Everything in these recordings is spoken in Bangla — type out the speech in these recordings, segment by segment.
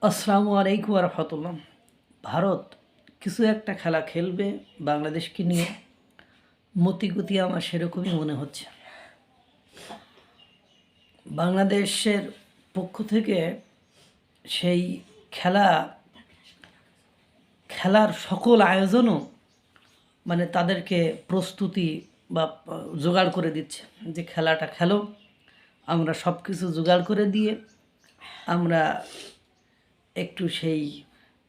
আসসালামু আলাইকুম রহমতুল্লাহ। ভারত কিছু একটা খেলা খেলবে বাংলাদেশকে নিয়ে, মতিগতি আমার সেরকমই মনে হচ্ছে। বাংলাদেশের পক্ষ থেকে সেই খেলার সকল আয়োজনও তাদেরকে প্রস্তুতি বা জোগাড় করে দিচ্ছে যে খেলাটা খেলো, আমরা সব কিছু জোগাড় করে দিয়ে আমরা একটু সেই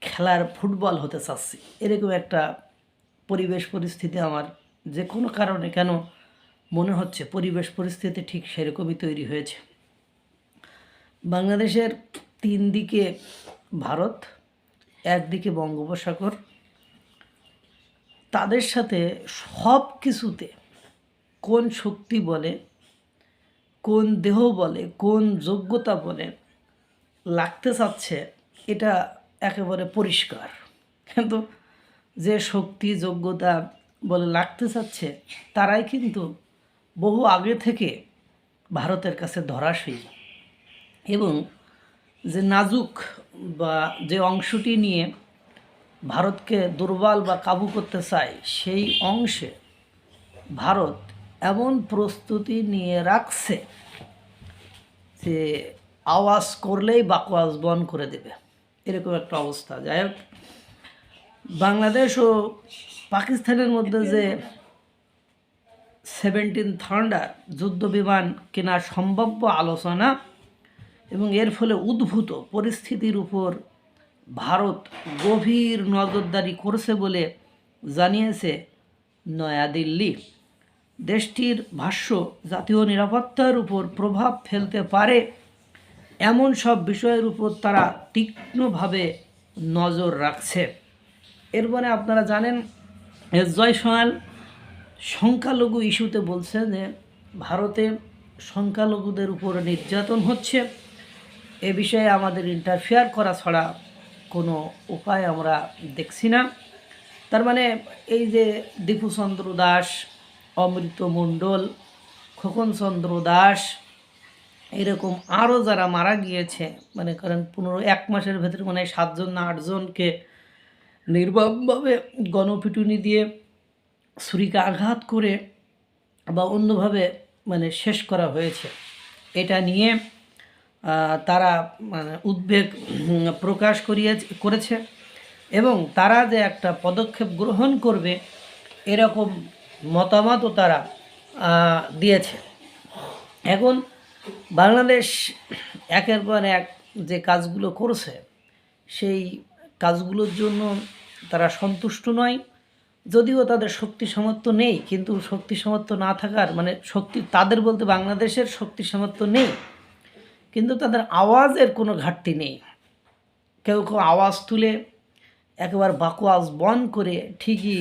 খেলার ফুটবল হতে চাচ্ছি। এরকম একটা পরিবেশ পরিস্থিতি আমার যে কোনো কারণে কেন মনে হচ্ছে পরিবেশ পরিস্থিতি ঠিক সেরকমই তৈরি হয়েছে। বাংলাদেশের তিন দিকে ভারত, একদিকে বঙ্গোপসাগর, তাদের সাথে সব কিছুতে কোন শক্তি বলে, কোন দেহ বলে, কোন যোগ্যতা বলে লাগতে চাচ্ছে এটা একেবারে পরিষ্কার। কিন্তু যে শক্তি যোগ্যতা বলে লাগতে চাচ্ছে তারাই কিন্তু বহু আগে থেকে ভারতের কাছে ধরাশায়ী, এবং যে নাজুক বা যে অংশটি নিয়ে ভারতকে দুর্বল বা কাবু করতে চায় সেই অংশে ভারত এমন প্রস্তুতি নিয়ে রাখছে যে আওয়াজ করলেই বাকওয়াজ বন্ধ করে দেবে, এরকম একটা অবস্থা। যাই হোক, বাংলাদেশ ও পাকিস্তানের মধ্যে যে 17 থান্ডার যুদ্ধ বিমান কেনার সম্ভাব্য আলোচনা এবং এর ফলে উদ্ভূত পরিস্থিতির উপর ভারত গভীর নজরদারি করছে বলে জানিয়েছে নয়াদিল্লি। দেশটির ভাষ্য, জাতীয় নিরাপত্তার উপর প্রভাব ফেলতে পারে এমন সব বিষয়ের উপর তারা তীক্ষ্ণভাবে নজর রাখছে। এর মানে আপনারা জানেন, জয়সওয়াল সংখ্যালঘু ইস্যুতে বলছে যে ভারতে সংখ্যালঘুদের উপর নির্যাতন হচ্ছে, এ বিষয়ে আমাদের ইন্টারফেয়ার করা ছাড়া কোনো উপায় আমরা দেখছি না। তার মানে এই যে দীপুচন্দ্র দাস, অমৃত মণ্ডল, খোকনচন্দ্র দাস, এরকম আরও যারা মারা গিয়েছে, কারণ 1 মাসের ভেতরে 7 জন না 8 জনকে নির্মমভাবে গণপিটুনি দিয়ে ছুরিকা আঘাত করে বা অন্যভাবে শেষ করা হয়েছে। এটা নিয়ে তারা উদ্বেগ প্রকাশ করেছে এবং তারা যে একটা পদক্ষেপ গ্রহণ করবে এরকম মতামতও তারা দিয়েছে। এখন বাংলাদেশ একের পর এক যে কাজগুলো করছে সেই কাজগুলোর জন্য তারা সন্তুষ্ট নয়, যদিও তাদের শক্তি সামর্থ্য নেই, কিন্তু শক্তি সামর্থ্য না থাকার শক্তি তাদের বলতে বাংলাদেশের শক্তি সামর্থ্য নেই, কিন্তু তাদের আওয়াজের কোনো ঘাটতি নেই। কেউ কেউ আওয়াজ তুলে একেবারে বাকওয়াজ বন্ধ করে ঠিকই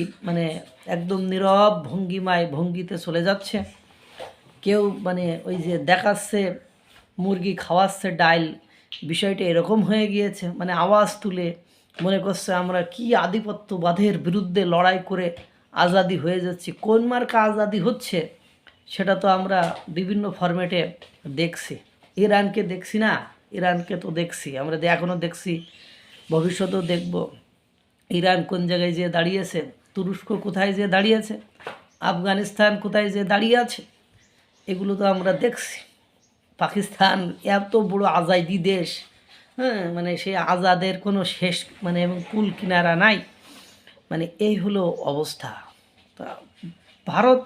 একদম নীরব ভঙ্গিতে চলে যাচ্ছে। কেউ ওই যে দেখাচ্ছে মুরগি খাওয়াচ্ছে ডাইল, বিষয়টা এরকম হয়ে গিয়েছে। আওয়াজ তুলে মনে করছে আমরা কি আধিপত্যবাদের বিরুদ্ধে লড়াই করে আজাদি হয়ে যাচ্ছি। কোন মার্কা আজাদি হচ্ছে সেটা তো আমরা বিভিন্ন ফরম্যাটে দেখছি। ইরানকে দেখছি না, ইরানকে তো দেখছি আমরা, এখনও দেখছি, ভবিষ্যতেও দেখব। ইরান কোন জায়গায় যেয়ে দাঁড়িয়েছে, তুরস্ক কোথায় যেয়ে দাঁড়িয়েছে, আফগানিস্তান কোথায় যেয়ে দাঁড়িয়ে আছে, এগুলো তো আমরা দেখছি। পাকিস্তান এত বড় আজাদি দেশ, হ্যাঁ, সেই আজাদের কোনো শেষ এবং কুল কিনারা নাই। এই হলো অবস্থা। তা ভারত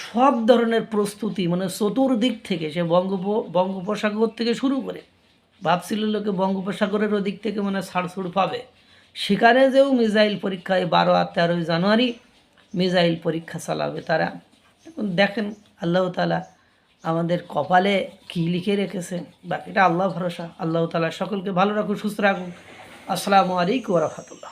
সব ধরনের প্রস্তুতি চতুর্দিক থেকে, সে বঙ্গোপসাগর থেকে শুরু করে, ভাবছিল লোকে বঙ্গোপসাগরের ওদিক থেকে ছাড়ছুড় পাবে। সেখানে যেও মিসাইল পরীক্ষায় 12 আর 13 জানুয়ারি মিসাইল পরীক্ষা চালাবে তারা। এখন দেখেন আল্লাহ তাআলা আমাদের কপালে কী লিখে রেখেছে, বাকিটা আল্লাহ ভরসা। আল্লাহ তাআলা সকলকে ভালো রাখুক, সুস্থ রাখুক। আসসালামু আলাইকুম ওয়া রাহমাতুল্লাহ।